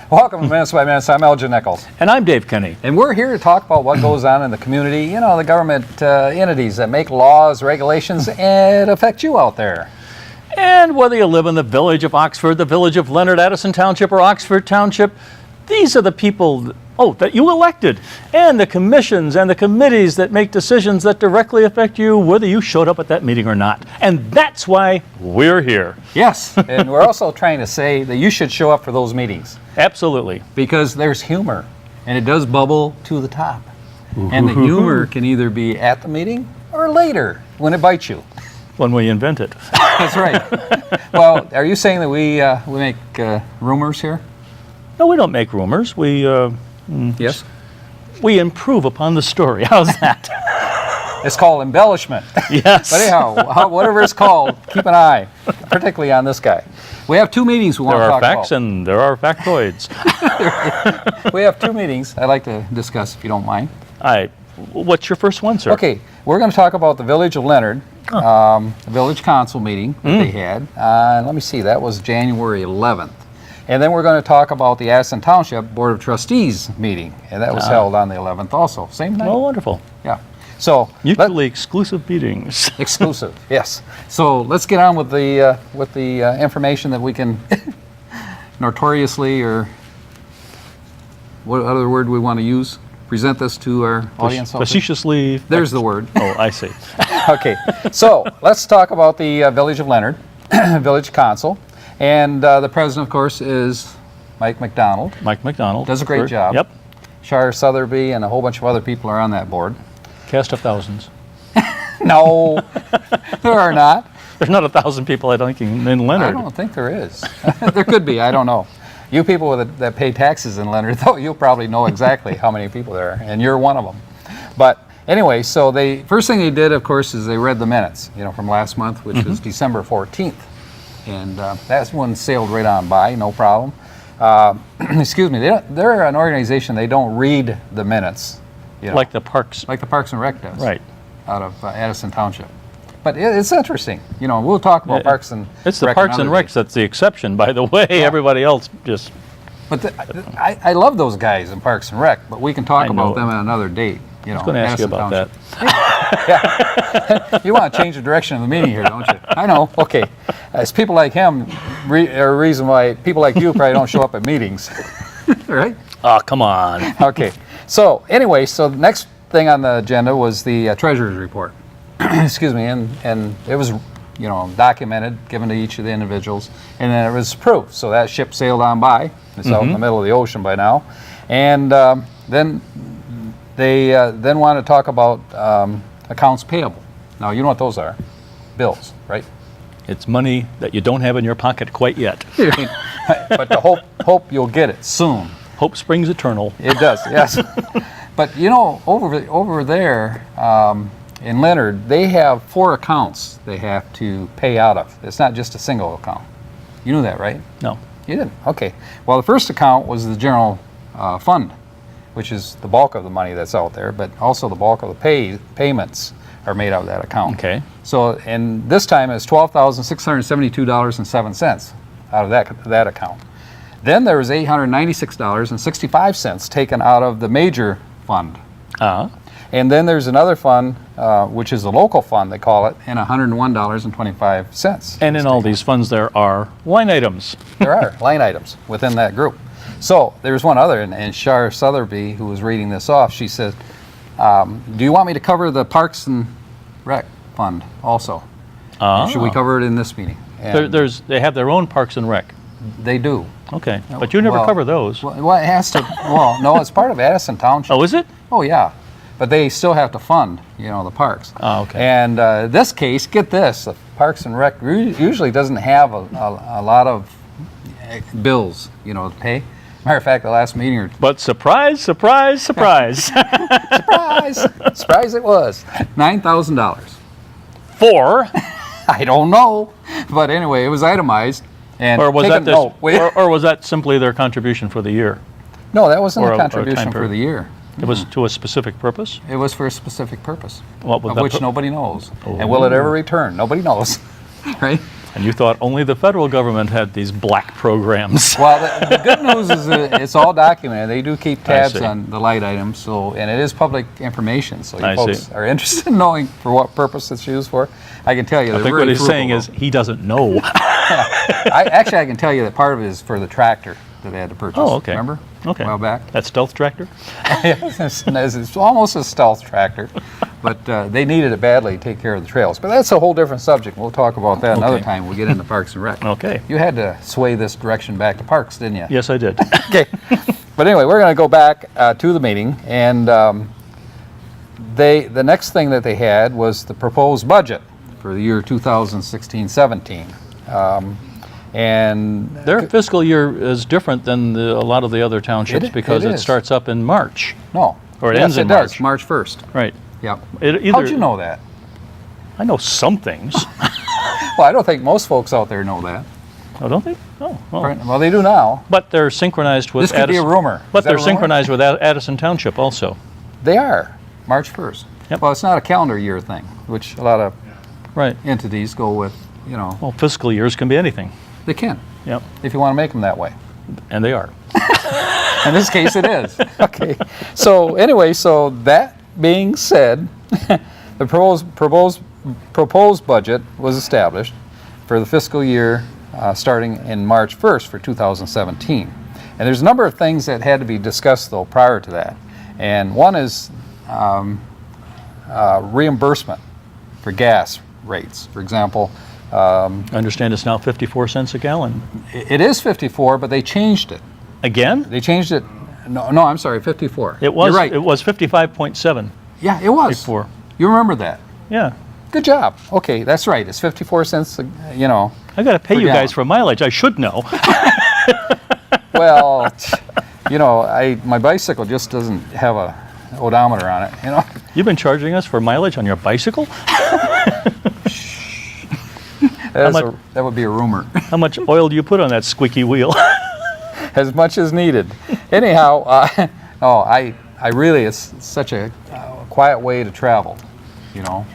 Welcome to Minutes by Minutes. I'm Elgin Nichols. And I'm Dave Kenny. And we're here to talk about what goes on in the community, you know, the government entities that make laws, regulations, and affect you out there. And whether you live in the village of Oxford, the village of Leonard, Addison Township, or Oxford Township, these are the people, that you elected, and the commissions and the committees that make decisions that directly affect you, whether you showed up at that meeting or not. And that's why we're here. Yes, and we're also trying to say that you should show up for those meetings. Absolutely. Because there's humor, and it does bubble to the top. And the humor can either be at the meeting or later when it bites you. When we invent it. That's right. Well, are you saying that we make rumors here? No, we don't make rumors. Yes. We improve upon the story. How's that? It's called embellishment. Yes. But anyhow, whatever it's called, keep an eye, particularly on this guy. We have two meetings we want to talk about. There are facts and there are factoids. We have two meetings I'd like to discuss, if you don't mind. What's your first one, sir? Okay, we're going to talk about the Village of Leonard, the Village Council meeting that they had. Let me see, that was January 11th. And then we're going to talk about the Addison Township Board of Trustees meeting, and that was held on the 11th also, same night. Oh, wonderful. Yeah. So mutually exclusive meetings. Exclusive, yes. So let's get on with the information that we can notoriously, or what other word we want to use, present this to our audience. Facetiously. There's the word. Oh, I see. Okay. So let's talk about the Village of Leonard, Village Council. And the president, of course, is Mike McDonald. Mike McDonald. Does a great job. Yep. Shar Southerby and a whole bunch of other people are on that board. Cast of thousands. No, there are not. There's not 1,000 people, I think, in Leonard. I don't think there is. There could be, I don't know. You people that pay taxes in Leonard, though, you'll probably know exactly how many people there are, and you're one of them. But anyway, so first thing they did, of course, is they read the minutes, from last month, which was December 14th. And that one sailed right on by, no problem. Excuse me, they're an organization, they don't read the minutes. Like the Parks. Like the Parks and Rec does. Right. Out of Addison Township. But it's interesting. We'll talk about Parks and Rec. It's the Parks and Recs that's the exception, by the way. Yeah. Everybody else just... But I love those guys in Parks and Rec, but we can talk about them at another date. I was going to ask you about that. Yeah. You want to change the direction of the meeting here, don't you? I know. Okay. It's people like him are a reason why people like you probably don't show up at meetings. Right? Oh, come on. Okay. So anyway, the next thing on the agenda was the treasurer's report. Excuse me. And it was, documented, given to each of the individuals, and then it was approved. So that ship sailed on by. It's out in the middle of the ocean by now. And then they then want to talk about accounts payable. Now, you know what those are. Bills, right? It's money that you don't have in your pocket quite yet. But to hope you'll get it soon. Hope springs eternal. It does, yes. But, over there in Leonard, they have 4 accounts they have to pay out of. It's not just a single account. You knew that, right? No. You didn't? Okay. Well, the first account was the general fund, which is the bulk of the money that's out there, but also the bulk of the payments are made out of that account. Okay. So, and this time it's $12,672.07 out of that account. Then there was $896.65 taken out of the major fund. And then there's another fund, which is a local fund, they call it, and $101.25. And in all these funds there are line items. There are line items within that group. So there's one other, and Shar Southerby, who was reading this off, she said, do you want me to cover the Parks and Rec fund also? Should we cover it in this meeting? They have their own Parks and Rec. They do. Okay, but you never cover those. Well, it has to, no, it's part of Addison Township. Oh, is it? Oh, yeah. But they still have to fund, the parks. Oh, okay. And this case, get this, the Parks and Rec usually doesn't have a lot of bills, to pay. Matter of fact, the last meeting But surprise, surprise, surprise. Surprise! Surprise it was. $9,000. For? I don't know. But anyway, it was itemized. And or was that simply their contribution for the year? No, that wasn't a contribution for the year. It was to a specific purpose? It was for a specific purpose, of which nobody knows. Oh. And will it ever return? Nobody knows. Right? And you thought only the federal government had these black programs. Well, the good news is that it's all documented. They do keep tabs see. on the light items, so, and it is public information. So I you folks see. are interested in knowing for what purpose it's used for. I can tell you. I think what he's saying is he doesn't know. I can tell you that part of it is for the tractor that they had to purchase. Oh, okay. Remember? Okay. A while back. That stealth tractor? It's almost a stealth tractor, but they needed it badly to take care of the trails. But that's a whole different subject. We'll talk about that another Okay. time when we get into Parks and Rec. Okay. You had to sway this direction back to parks, didn't you? Yes, I did. Okay. But anyway, we're going to go back to the meeting, and the next thing that they had was the proposed budget for the year 2016-17. And Their fiscal year is different than a lot of the other townships because it is. starts up in March. no, Or it yes, ends in it does, March. March 1st. Right. Yep. Either, How'd you know that? I know some things. Well, I don't think most folks out there know that. Oh, don't they? Oh, well. Right? Well, they do now. But they're synchronized with This could be a rumor. But Is that they're a rumor? synchronized with Addison Township also. They are, March 1st. Yep. Well, it's not a calendar year thing, which a lot of Right. entities go with, Well, fiscal years can be anything. they can, Yep. if you want to make them that way. And they are. In this case, it is. Okay. So anyway, so that being said, the proposed budget was established for the fiscal year starting in March 1st for 2017. And there's a number of things that had to be discussed, though, prior to that. And one is reimbursement for gas rates. For example, I understand it's now 54 cents a gallon. it is 54, but they changed it. Again? They changed it. No, I'm sorry, 54. It was You're right. It was 55.7 Yeah, it was. before. You remember that. Yeah. Good job. Okay, that's right. It's 54 cents, I got to pay Per you gallon. guys for mileage. I should know. Well, my bicycle just doesn't have a odometer on it, You've been charging us for mileage on your bicycle? That would be a rumor. How much oil do you put on that squeaky wheel? As much as needed. Anyhow, I really, it's such a quiet way to travel,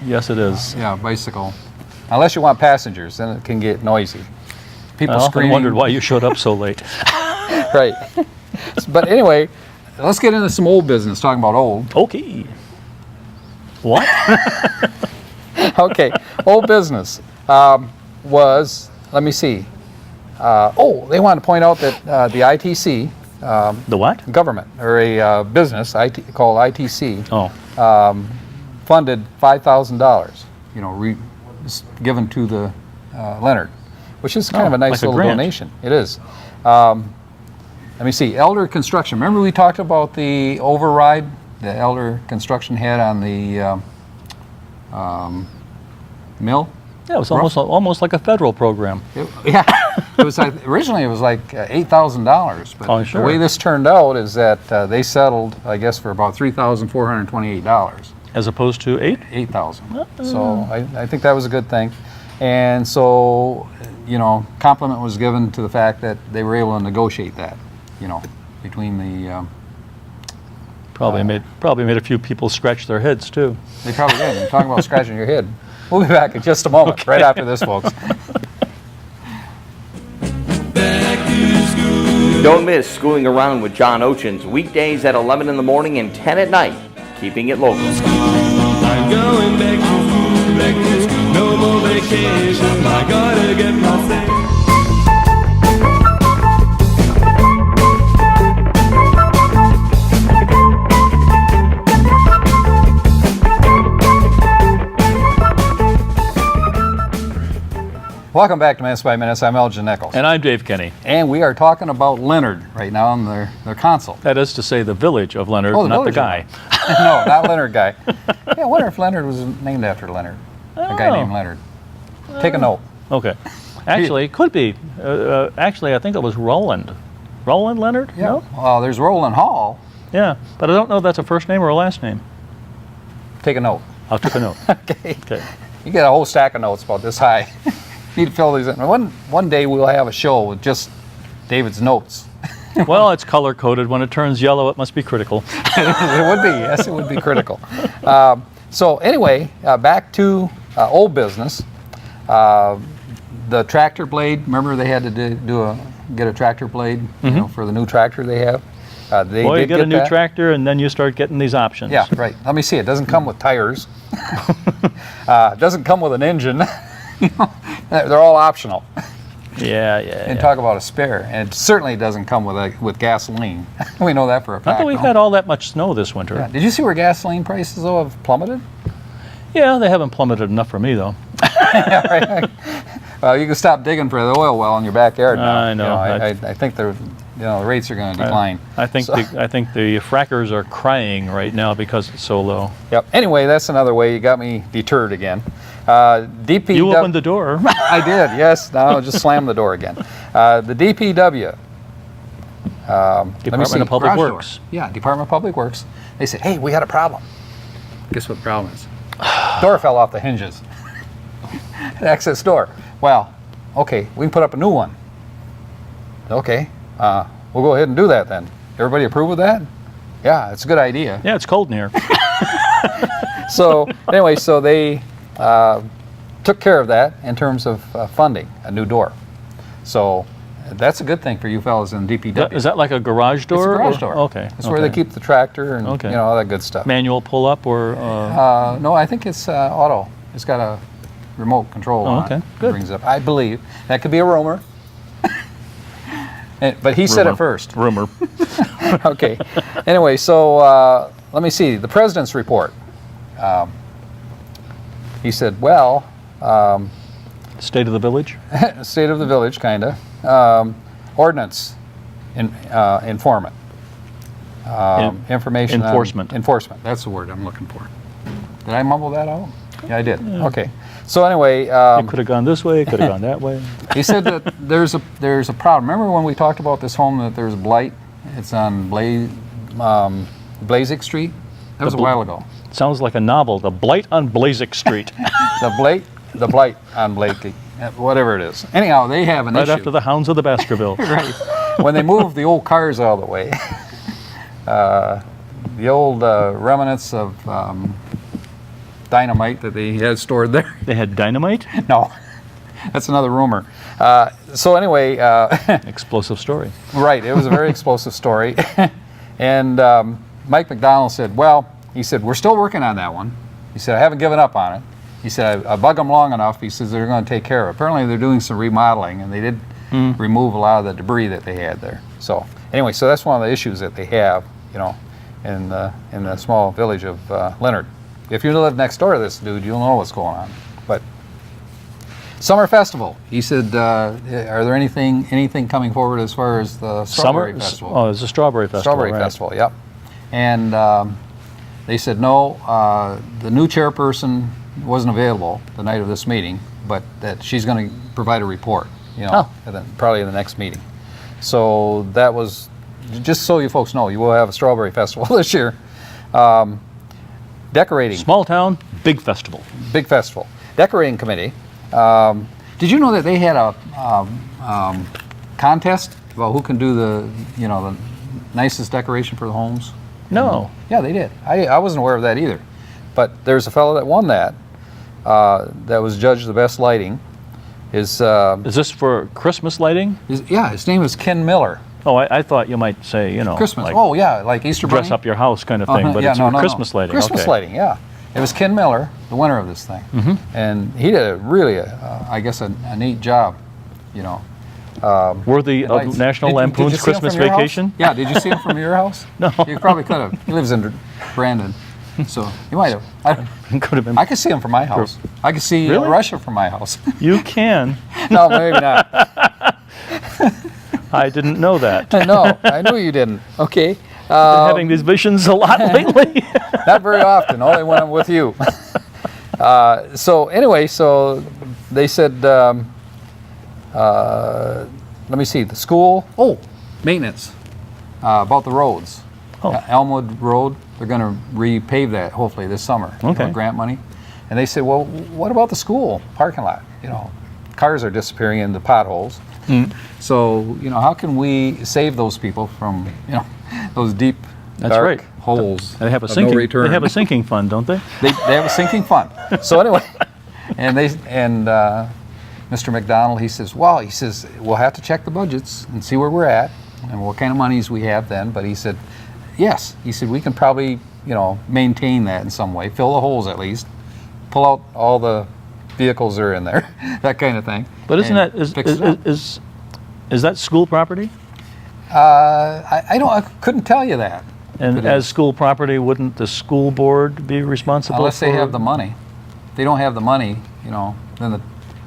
Yes, it is. Yeah, bicycle. Unless you want passengers, then it can get noisy. People I often screaming. wondered why you showed up so late. Right. But anyway, let's get into some old business, talking about old. Okay. What? Okay, old business was, let me see. They want to point out that the ITC, The what? government, or a business called ITC, Oh, funded $5,000, given to the Leonard, which is kind of a nice like a little grant. donation. It is. Let me see. Elder Construction. Remember we talked about the override the Elder Construction had on the mill? yeah, it was almost like a federal program. Yeah. It was originally it was like $8,000, but Oh, sure. the way this turned out is that they settled, I guess, for about $3,428. As opposed to 8? 8,000. So I think that was a good thing. And so, compliment was given to the fact that they were able to negotiate that, between the, Probably made a few people scratch their heads too. they probably did. You're talking about scratching your head. We'll be back in just a moment, right after this, folks. Don't miss Schooling Around with John Ochins, weekdays at 11 in the morning and 10 at night, keeping it local. I'm going back to school, no more vacation, I gotta get my thing. Welcome back to Minutes by Minutes. I'm Elgin Nichols. And I'm Dave Kenny. And we are talking about Leonard right now on their console. That is to say, the village of Leonard, Oh, the not the village guy. No, not Leonard guy. Yeah, I wonder if Leonard was named after Leonard. A guy Oh. named Leonard. Take a note. Okay. Actually, it could be. Actually, I think it was Roland. Roland Leonard? Yeah. No? Well, there's Roland Hall. Yeah, but I don't know if that's a first name or a last name. Take a note. I'll take a note. Okay. Okay. You get a whole stack of notes about this high. Need to fill these in. One day we'll have a show with just David's notes. Well, it's color coded. When it turns yellow, it must be critical. It would be. Yes, it would be critical. So anyway, back to old business. The tractor blade, remember they had to get a tractor blade, you know, for the new tractor they have? They Well, you did get a new that. tractor, and then you start getting these options. Yeah, right. Let me see. It doesn't come with tires. It doesn't come with an engine. You know, they're all optional. Yeah. And talk about a spare. And it certainly doesn't come with gasoline. We know that for a Not fact. that we've no? had all that much snow this winter. Yeah. Did you see where gasoline prices though have plummeted? Yeah, they haven't plummeted enough for me, though. Yeah, right. Well, you can stop digging for the oil well in your backyard now. I know. I think the rates are going to decline. I think So- I think the frackers are crying right now because it's so low. Yep. Anyway, that's another way you got me deterred again. DPW. You opened the door. I did. Yes. Now I'll just slam the door again. The DPW. Let me Department see, of Public garage door. Works. Yeah, Department of Public Works. They said, "Hey, we got a problem." Guess what the problem is? Door fell off the hinges. The access door. Well, okay, we can put up a new one. Okay, we'll go ahead and do that then. Everybody approve of that? Yeah, it's a good idea. Yeah, it's cold in here. So anyway, so they took care of that in terms of funding a new door. So that's a good thing for you fellas in DPW. Is that like a garage door? It's a garage or- door. Okay. It's where they keep the tractor and Okay. you know all that good stuff. Manual pull up or No, I think it's auto. It's got a remote control on okay. it. Good. Brings up. I believe that could be a rumor. But he said it rumor. first. Rumor. Okay. Anyway, so let me see the president's report. He said, well, State of the village. state of the village, kind of. Ordinance informant. Information on- Enforcement. enforcement. That's the word I'm looking for. Did I mumble that out? Yeah, I did. Okay. So anyway, It could have gone this way. It could have gone that way. he said that there's a problem. Remember when we talked about this home that there's blight? It's on Blazik Street. That was a while ago. Sounds like a novel. The Blight on Blazik Street. The blight on Blakey, whatever it is. Anyhow, they have an Right issue. after the Hounds of the Baskerville. Right. When they moved the old cars out of the way, the old remnants of dynamite that they had stored there. They had dynamite. No, that's another rumor. So anyway, Explosive story. right, it was a very explosive story. And Mike McDonald said, well, he said, we're still working on that one. He said, I haven't given up on it. He said, I bug them long enough. He says, they're going to take care of it. Apparently, they're doing some remodeling, and they did remove a lot of the debris that they had there. So anyway, so that's one of the issues that they have, you know, in the small village of Leonard. If you live next door to this dude, you'll know what's going on. But Summer Festival, he said, are there anything coming forward as far as the Strawberry Festival? Oh, it's a Strawberry Festival. Strawberry right. Festival, yep. And they said, no, the new chairperson wasn't available the night of this meeting, but that she's going to provide a report, you know, probably in the next meeting. So that was, just so you folks know, you will have a Strawberry Festival this year. Decorating, Small town, big festival. big festival. Decorating committee. Did you know that they had a contest about who can do the nicest decoration for the homes? No. Yeah, they did. I wasn't aware of that either. But there's a fellow that won that. That was judged the best lighting. Is this for Christmas lighting? his name is Ken Miller. Oh, I thought you might say, Christmas. like oh yeah, like Easter dress Bunny. up your house kind of thing, but yeah, it's no, for no, Christmas no. lighting. Christmas okay. lighting, yeah. It was Ken Miller, the winner of this thing, and he did I guess a neat job, you know. Worthy Lights. of National Did you Lampoon's see him Christmas from your house? Vacation? Yeah, did you see him from your house? No. You probably could have. He lives in Brandon, so you might have. Could have been. I could see him from my house. I could see Really? Russia from my house. You can. No, maybe not. I didn't know that. No, I knew you didn't. Okay. Been having these visions a lot lately. Not very often, only when I'm with you. So anyway, so they said, let me see, the school, maintenance, about the roads. Elmwood Road, they're going to repave that hopefully this summer. Okay. Grant money. And they said, well, what about the school parking lot? You know, cars are disappearing in the potholes. So, you know, how can we save those people from, you know, those deep, That's dark right. holes They have a of sinking. no return? They have a sinking fund, don't they? They have a sinking fund. So anyway, and Mr. Mr. McDonald, he says, well, he says, we'll have to check the budgets and see where we're at and what kind of monies we have then. But he said, yes. He said, we can probably, maintain that in some way, fill the holes at least, pull out all the vehicles that are in there, that kind of thing. But isn't and that, fix it up. is that school property? I couldn't tell you that. And It as is. school property, wouldn't the school board be responsible Unless for? they have the money. If they don't have the money, then the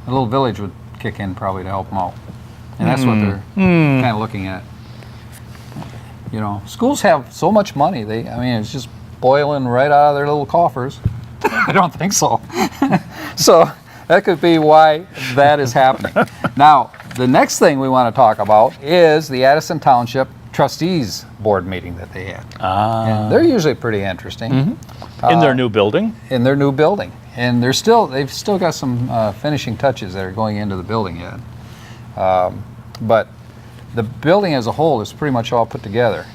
little village would kick in probably to help them out. And that's what they're kind of looking at. Schools have so much money. It's just boiling right out of their little coffers. I don't think so. So that could be why that is happening. Now, the next thing we want to talk about is the Addison Township Trustees Board meeting that they had. And they're usually pretty interesting. In their new building? In their new building. And they've still got some finishing touches that are going into the building yet. But the building as a whole is pretty much all put together.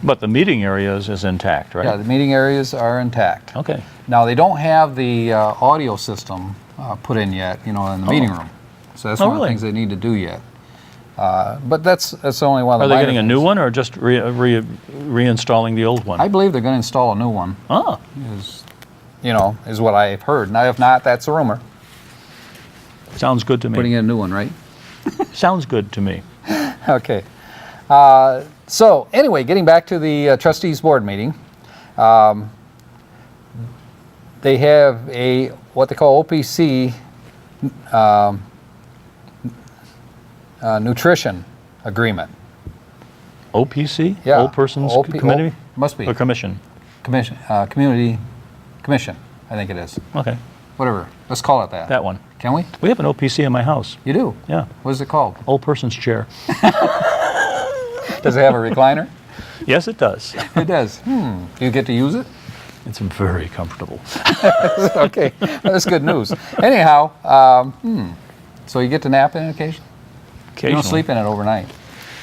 But the meeting areas is intact, right? Yeah, the meeting areas are intact. Okay. Now, they don't have the audio system put in yet, in the meeting room. So that's one of the really? things they need to do yet. But that's only one of the Are they minor getting a new things. one or just reinstalling the old one? I believe they're going to install a new one, Ah, is what I've heard. Now, if not, that's a rumor. sounds good to me. Putting in a new one, right? Sounds good to me. Okay. So anyway, getting back to the trustees board meeting, they have what they call OPC nutrition agreement. OPC? Yeah. Old Persons Committee? Must be Or Commission? community commission. I think it is. Okay, Whatever. Let's call it that. that one. Can we? We have an OPC in my house. You do. Yeah, What is it called? Old Person's Chair. Does it have a recliner? Yes, it does. It does. Do you get to use it? It's very comfortable. Okay, that's good news. Anyhow, so you get to nap in occasion? You Occasionally. don't sleep in it overnight.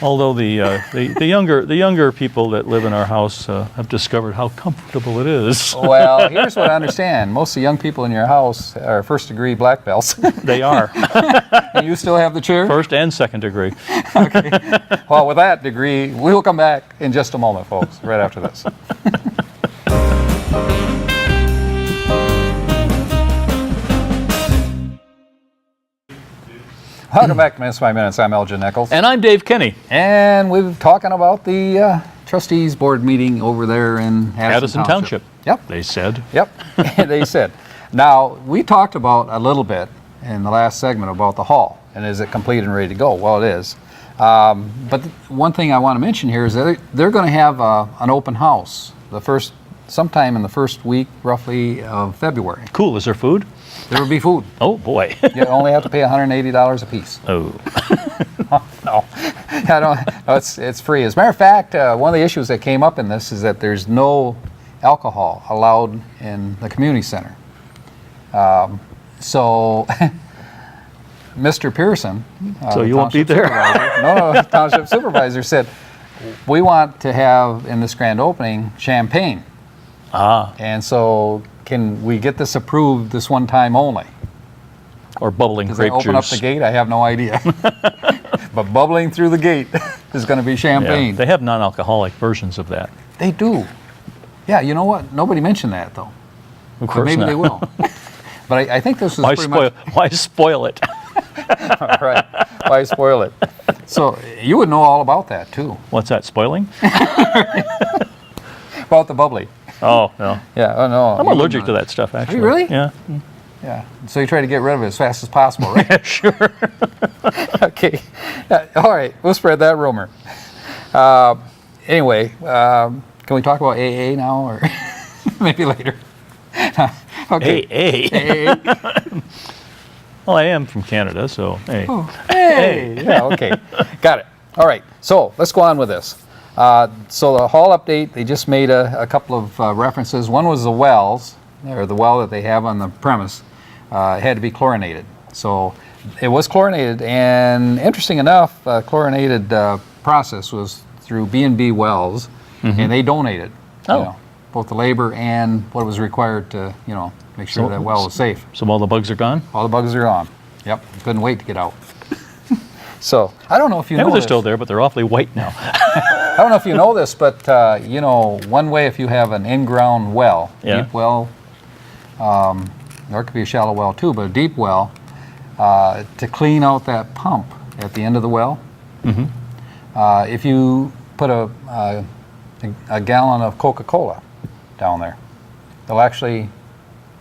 Although the younger people that live in our house have discovered how comfortable it is. Well, here's what I understand. Most of the young people in your house are first-degree black belts. They are. And you still have the chair? First and second degree. Well, with that degree, we will come back in just a moment, folks, right after this. Welcome back to Minutes by Minutes. I'm Elgin Nichols. And I'm Dave Kenny. And we're talking about the trustees board meeting over there in Addison Township. Yep. They said. Yep, they said. Now, we talked about a little bit in the last segment about the hall, and is it complete and ready to go? Well, it is. But one thing I want to mention here is that they're going to have an open house sometime in the first week, roughly, of February. Cool. Is there food? There will be food. Oh, boy. You only have to pay $180 a piece. Oh. No, I don't. No, it's free. As a matter of fact, one of the issues that came up in this is that there's no alcohol allowed in the community center. So, Mr. Pearson, So the you won't be township there? supervisor- no, township supervisor said, we want to have in this grand opening champagne, and so can we get this approved this one time only? Or bubbling Does they grape open up juice. the gate? I have no idea. But bubbling through the gate is going to be Yeah, champagne. they have non-alcoholic versions of that. They do. Yeah, you know what? Nobody mentioned that, though. Of But course maybe not. they will. But I think this is Why pretty spoil? much... Why spoil it? Right. Why spoil it? So you would know all about that, too. What's that? Spoiling? About the bubbly. Oh no. Yeah, oh no. I'm allergic to that stuff. Actually. really? Yeah. Yeah. So you try to get rid of it as fast as possible, right? Sure. Okay. All right. We'll spread that rumor. Anyway, can we talk about AA now, or maybe later? Okay. Hey. AA. Well, I am from Canada, so hey. Oh, hey. Yeah. Okay. Got it. All right. So let's go on with this. So the hall update, they just made a couple of references. One was the wells, or the well that they have on the premise, had to be chlorinated. So it was chlorinated, and interesting enough, chlorinated process was through B&B Wells, and they donated both the labor and what was required to make sure that well was safe. So all the bugs are gone? All the bugs are gone. Yep, couldn't wait to get out. So, I don't know if you know Maybe they're this. still there, but they're awfully white now. I don't know if you know this, but you know, one way if you have an in-ground well, Yeah. deep well, or it could be a shallow well too, but a deep well, to clean out that pump at the end of the well, if you put a gallon of Coca-Cola down there, it'll actually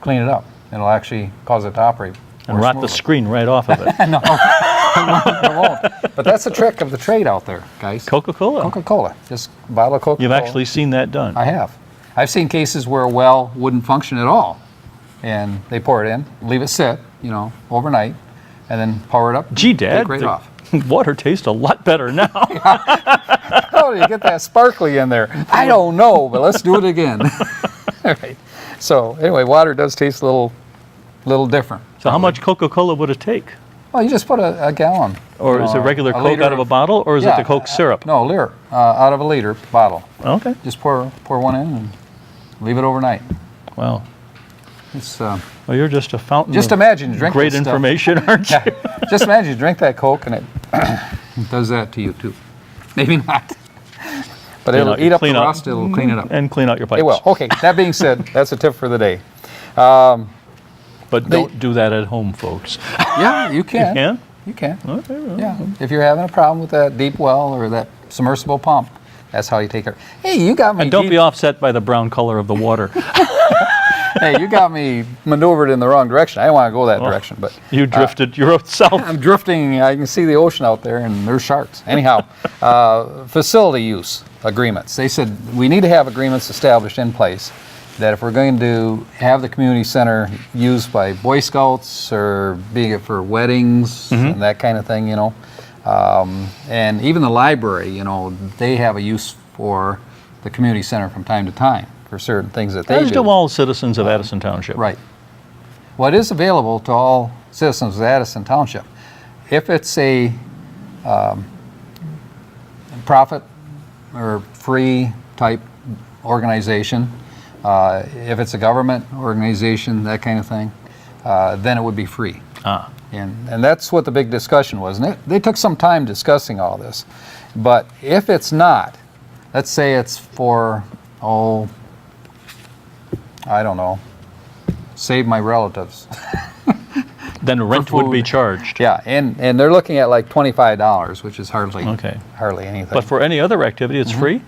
clean it up. It'll actually cause it to operate And more rot the smoothly. screen right off of it. No, it won't. But that's the trick of the trade out there, guys. Coca-Cola. Coca-Cola. Just a bottle of Coca-Cola. You've actually seen that done. I have. I've seen cases where a well wouldn't function at all. And they pour it in, leave it sit, you know, overnight, and then power it up. Gee, Dad, take right the off. water tastes a lot better now. How do you get that sparkly in there? I don't know, but let's do it again. All right. So anyway, water does taste a little different. So how much Coca-Cola would it take? Well, you just put a gallon. Or you is know, it regular a Coke liter out of a bottle, or is it the Coke syrup? No, a liter, out of a liter bottle. Okay. Just pour one in and leave it overnight. Wow. It's Well, you're just a fountain just of imagine you drink great this stuff. information, aren't you? Yeah. Just imagine you drink that Coke and it does that to you too. Maybe not. But Clean it'll out- eat up the clean out- rust, it'll clean it up. And clean out your pipes. It will. Okay, that being said, that's a tip for the day. But don't do that at home, folks. Yeah, you can. Can? You can. Okay, well, Yeah. If you're having a problem with that deep well or that submersible pump, that's how you take it. Hey, you got me. And don't be offset by the brown color of the water. Hey, you got me maneuvered in the wrong direction. I didn't want to go that direction, but You drifted, you're south. I'm drifting. I can see the ocean out there, and there's sharks. Anyhow, facility use agreements. They said we need to have agreements established in place that if we're going to have the community center used by Boy Scouts or being it for weddings and that kind of thing, you know, and even the library, you know, they have a use for the community center from time to time for certain things that they As do. do all citizens of Addison Township. Right. Well, it is available to all citizens of Addison Township. If it's a profit or free type organization, if it's a government organization, that kind of thing, then it would be free. Ah. And that's what the big discussion was. And they took some time discussing all this. But if it's not, let's say it's for, I don't know, save my relatives. Then rent would be food. charged. Yeah, and they're looking at like $25, which is hardly Okay. hardly anything. But for any other activity, it's free?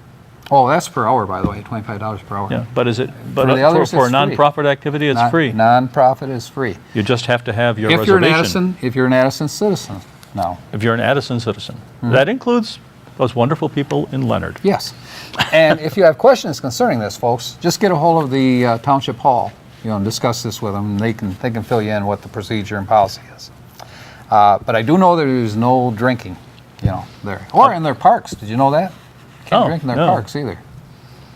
Oh, that's per hour, by the way, $25 per hour. Yeah. But is it, but the others, for a it's free. nonprofit activity, it's free? Non-profit is free. You just have to have your If you're reservation. if you're an Addison citizen, now. If you're an Addison citizen. Mm-hmm. That includes those wonderful people in Leonard. Yes. And if you have questions concerning this, folks, just get a hold of the Township Hall, you know, and discuss this with them. And they can fill you in what the procedure and policy is. But I do know there is no drinking, you know, there. Or in their parks. Did you know that? Can't Oh, drink in their no. parks either.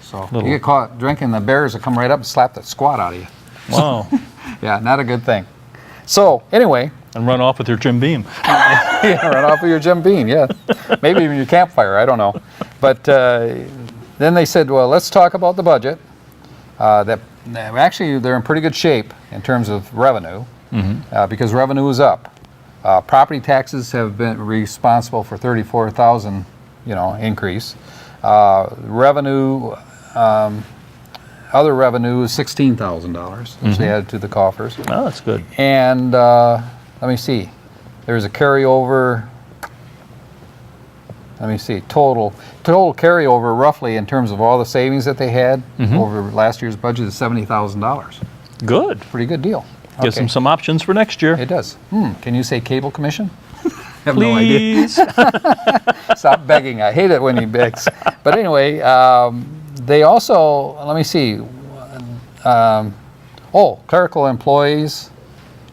So Little- you get caught drinking, the bears will come right up and slap the squat out of you. Wow. Yeah, not a good thing. So anyway, And run off with your Jim Beam. yeah, run off with your Jim Beam, yeah. Maybe even your campfire, I don't know. But then they said, well, let's talk about the budget. Actually, they're in pretty good shape in terms of revenue because revenue is up. Property taxes have been responsible for 34,000, you know, increase. Revenue, other revenue is $16,000, which they added to the coffers. Oh, that's good. And let me see, there's a carryover, let me see, total carryover roughly in terms of all the savings that they had over last year's budget is $70,000. Good. Pretty good deal. Gives them some options for next year. It does. Can you say cable commission? I have no idea. Please. Stop begging. I hate it when he begs. But anyway, they also, let me see, clerical employees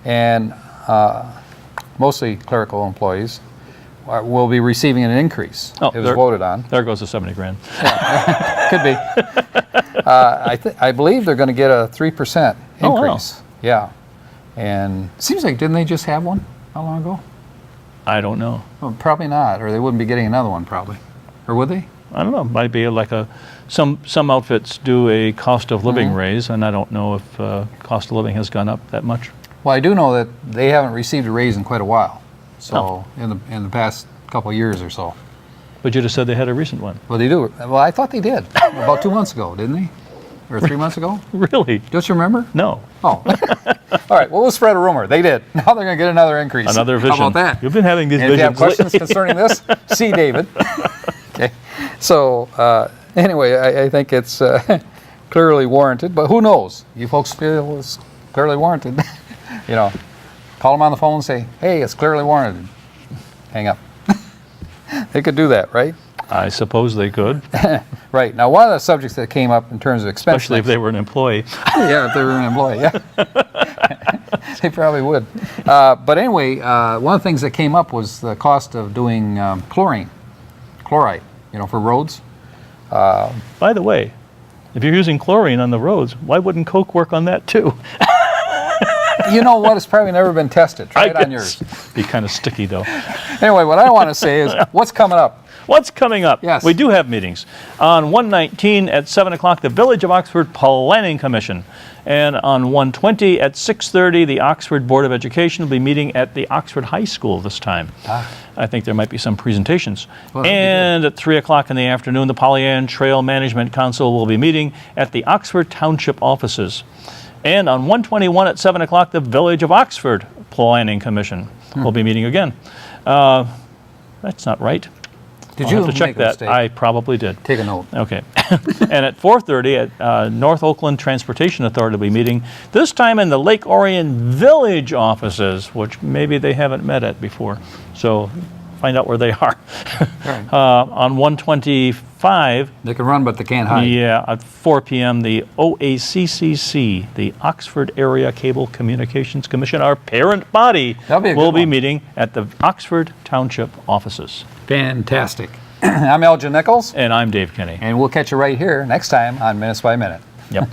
and mostly clerical employees will be receiving an increase. Oh, It was there- voted on. There goes the 70 grand. Could be. I believe they're going to get a 3% Oh, wow. increase. Yeah. And it seems like, didn't they just have one? How long ago? I don't know. Well, probably not, or they wouldn't be getting another one probably. Or would they? I don't know. Might be like some outfits do a cost of living Mm-hmm. raise, and I don't know if cost of living has gone up that much. Well, I do know that they haven't received a raise in quite a while. So in the past couple of years or so. But you just said they had a recent one. Well, they do. Well, I thought they did about 2 months ago, didn't they? Or 3 months ago? Really? Don't you remember? No. Oh. All right. Well, we'll spread a rumor. They did. Now they're going to get another increase. Another vision. How about that? You've been having these And if you have visions questions lately. concerning this, see David. Okay. So anyway, I think it's clearly warranted, but who knows? You folks feel it's clearly warranted. You know, call them on the phone and say, hey, it's clearly warranted. Hang up. They could do that, right? I suppose they could, Right. Now, one of the subjects that came up in terms of expense. especially if they were an employee. Yeah, if they were an employee, yeah. They probably would. But anyway, one of the things that came up was the cost of doing chloride, for roads. By the way, if you're using chlorine on the roads, why wouldn't Coke work on that too? You know what? It's probably never been tested. Try it on yours. Be kind of sticky though. Anyway, what I want to say is, what's coming up? What's coming up? Yes. We do have meetings. On 119 at 7 o'clock, the Village of Oxford Planning Commission. And on 120 at 6:30, the Oxford Board of Education will be meeting at the Oxford High School this time. I think there might be some presentations. Well, that'd be And at 3 o'clock in the afternoon, the Pollyann Trail Management Council will be meeting at the Oxford Township offices. And on 121 at 7 o'clock, the Village of Oxford Planning Commission will be meeting again. That's not right. Did I'll you have to check make a that? mistake? I probably did. Take a note. Okay. And at 4:30 at North Oakland Transportation Authority will be meeting, this time in the Lake Orion Village offices, which maybe they haven't met at before. So find out where they are. Right. On 125, They can run, but they can't hide. yeah, at 4 p.m., the OACCC, the Oxford Area Cable Communications Commission, our parent body, That'll be a good will be one. meeting at the Oxford Township offices. Fantastic. I'm Elgin Nichols, And I'm Dave Kenny. and we'll catch you right here next time on Minutes by Minute. Yep.